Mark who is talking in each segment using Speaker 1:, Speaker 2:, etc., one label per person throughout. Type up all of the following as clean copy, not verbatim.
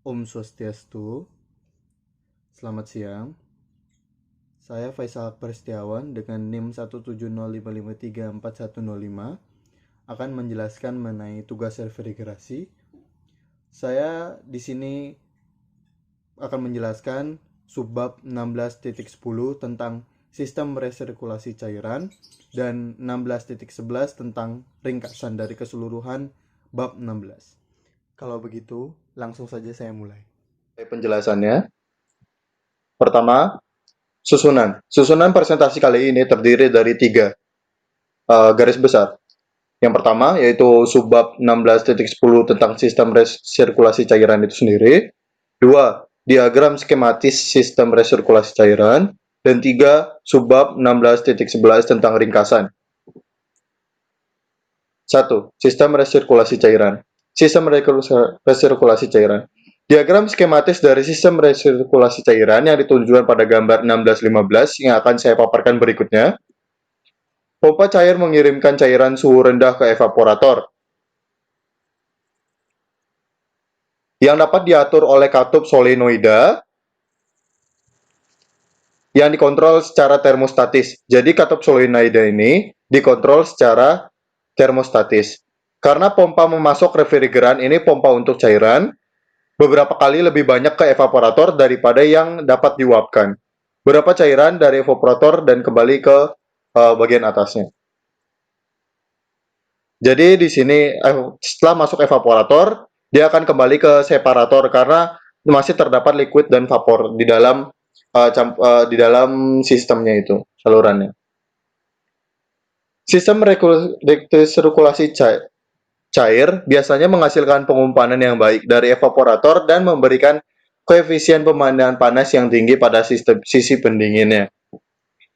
Speaker 1: Om Swastiastu, selamat siang. Saya Faisal Prestiawan dengan NIM 17055534105 akan menjelaskan mengenai tugas verifikasi. Saya di sini akan menjelaskan subbab 16.10 tentang sistem resirkulasi cairan dan 16.11 tentang ringkasan dari keseluruhan bab 16. Kalau begitu, langsung saja saya mulai. Penjelasannya, pertama, susunan. Susunan presentasi kali ini terdiri dari tiga garis besar. Yang pertama yaitu subbab 16.10 tentang sistem resirkulasi cairan itu sendiri. Dua, diagram skematis sistem resirkulasi cairan. Dan tiga, subbab 16.11 tentang ringkasan. 1. Sistem resirkulasi cairan. Sistem resirkulasi cairan. Diagram skematis dari sistem resirkulasi cairan yang ditunjukkan pada gambar 1615 yang akan saya paparkan berikutnya. Pompa cair mengirimkan cairan suhu rendah ke evaporator yang dapat diatur oleh katup solenoida yang dikontrol secara termostatis. Jadi katup solenoida ini dikontrol secara termostatis. Karena pompa memasok refrigeran ini pompa untuk cairan, beberapa kali lebih banyak ke evaporator daripada yang dapat diuapkan. Beberapa cairan dari evaporator dan kembali ke bagian atasnya. Jadi di sini setelah masuk evaporator, dia akan kembali ke separator karena masih terdapat liquid dan vapor di dalam sistemnya itu, salurannya. Sistem resirkulasi cair biasanya menghasilkan pengumpanan yang baik dari evaporator dan memberikan koefisien pemandangan panas yang tinggi pada sisi pendinginnya.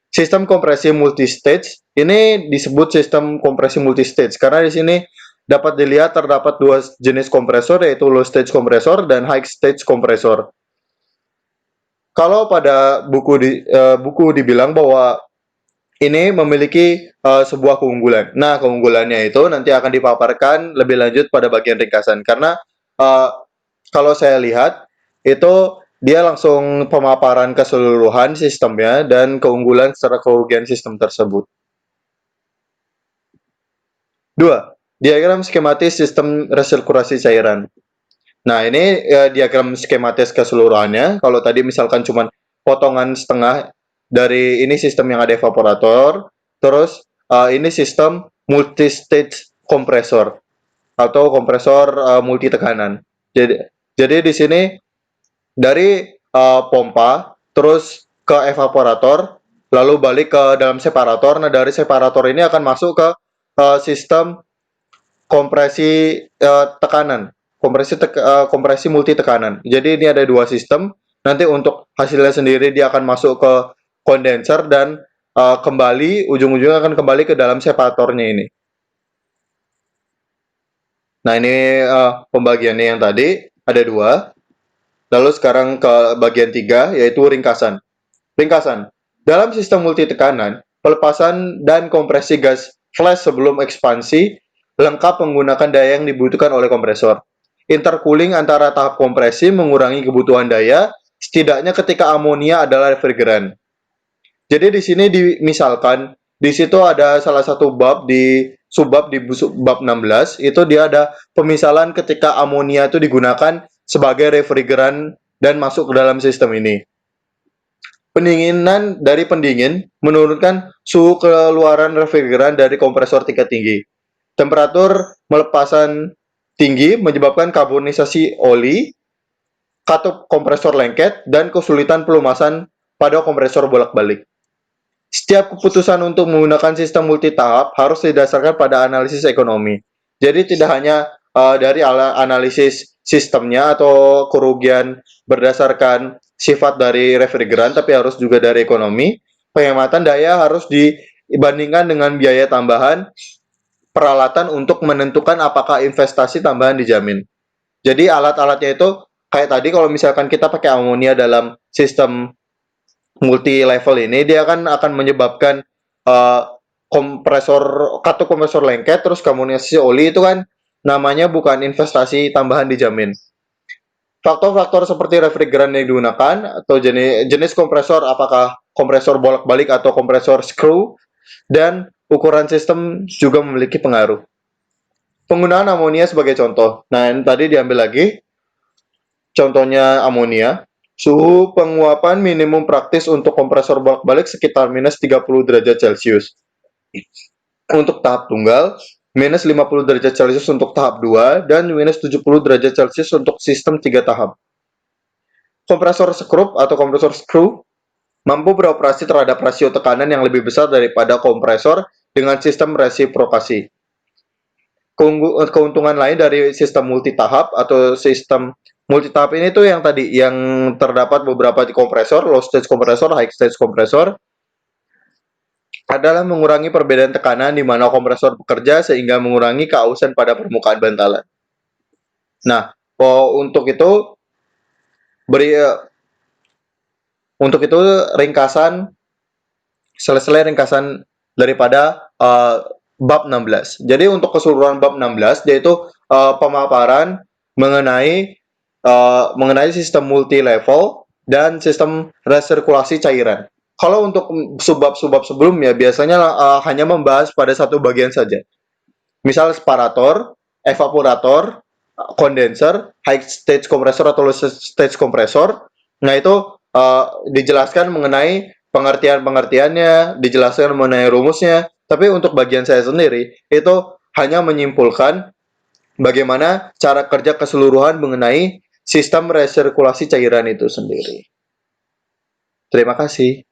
Speaker 1: Sistem kompresi multistage ini disebut sistem kompresi multistage karena di sini dapat dilihat terdapat dua jenis kompresor yaitu low stage kompresor dan high stage kompresor. Kalau pada buku dibilang bahwa ini memiliki sebuah keunggulan. Nah, keunggulannya itu nanti akan dipaparkan lebih lanjut pada bagian ringkasan karena kalau saya lihat itu dia langsung pemaparan keseluruhan sistemnya dan keunggulan serta kerugian sistem tersebut. 2. Diagram skematis sistem resirkulasi cairan. Nah, ini diagram skematis keseluruhannya. Kalau tadi misalkan cuma potongan setengah dari ini sistem yang ada evaporator, terus ini sistem multi-stage kompresor atau kompresor multi tekanan. Jadi di sini dari pompa terus ke evaporator lalu balik ke dalam separator. Nah, dari separator ini akan masuk ke sistem kompresi tekanan, kompresi multi tekanan. Jadi ini ada dua sistem. Nanti untuk hasilnya sendiri dia akan masuk ke kondenser dan kembali ujung-ujungnya akan kembali ke dalam separatornya ini. Nah, ini pembagiannya yang tadi ada dua. Lalu sekarang ke bagian 3 yaitu ringkasan. Ringkasan. Dalam sistem multi tekanan, pelepasan dan kompresi gas flash sebelum ekspansi lengkap menggunakan daya yang dibutuhkan oleh kompresor. Intercooling antara tahap kompresi mengurangi kebutuhan daya, setidaknya ketika amonia adalah refrigeran. Jadi di sini misalkan di situ ada salah satu bab di subbab di bab 16 itu dia ada pemisalan ketika amonia itu digunakan sebagai refrigeran dan masuk ke dalam sistem ini. Pendinginan dari pendingin menurunkan suhu keluaran refrigeran dari kompresor tingkat tinggi. Temperatur melepasan tinggi menyebabkan karbonisasi oli, katup kompresor lengket, dan kesulitan pelumasan pada kompresor bolak-balik. Setiap keputusan untuk menggunakan sistem multitahap harus didasarkan pada analisis ekonomi. Jadi tidak hanya dari analisis sistemnya atau kerugian berdasarkan sifat dari refrigeran, tapi harus juga dari ekonomi. Penghematan daya harus dibandingkan dengan biaya tambahan peralatan untuk menentukan apakah investasi tambahan dijamin. Jadi alat-alatnya itu kayak tadi kalau misalkan kita pakai amonia dalam sistem multi level ini dia akan menyebabkan katup kompresor lengket terus karbonisasi oli itu kan namanya bukan investasi tambahan dijamin. Faktor-faktor seperti refrigeran yang digunakan atau jenis kompresor, apakah kompresor bolak-balik atau kompresor screw, dan ukuran sistem juga memiliki pengaruh. Penggunaan amonia sebagai contoh. Nah, ini tadi diambil lagi contohnya amonia. Suhu penguapan minimum praktis untuk kompresor bolak-balik sekitar minus 30 derajat Celcius. Untuk tahap tunggal, minus 50 derajat Celcius untuk tahap 2, dan minus 70 derajat Celcius untuk sistem 3 tahap. Kompresor skrup atau kompresor screw mampu beroperasi terhadap rasio tekanan yang lebih besar daripada kompresor dengan sistem resiprokasi. Keuntungan lain dari sistem multitahap atau sistem multitahap ini tuh yang tadi yang terdapat beberapa kompresor, low stage kompresor, high stage kompresor, adalah mengurangi perbedaan tekanan di mana kompresor bekerja sehingga mengurangi keausan pada permukaan bantalan. Nah, untuk itu selesai ringkasan daripada bab 16. Jadi untuk keseluruhan bab 16 yaitu pemaparan mengenai sistem multi level dan sistem resirkulasi cairan. Kalau untuk subbab-subbab sebelumnya biasanya hanya membahas pada satu bagian saja. Misal separator, evaporator, kondenser, high stage kompresor atau low stage kompresor. Nah, itu dijelaskan mengenai pengertian-pengertiannya, dijelaskan mengenai rumusnya. Tapi untuk bagian saya sendiri, itu hanya menyimpulkan bagaimana cara kerja keseluruhan mengenai sistem resirkulasi cairan itu sendiri. Terima kasih.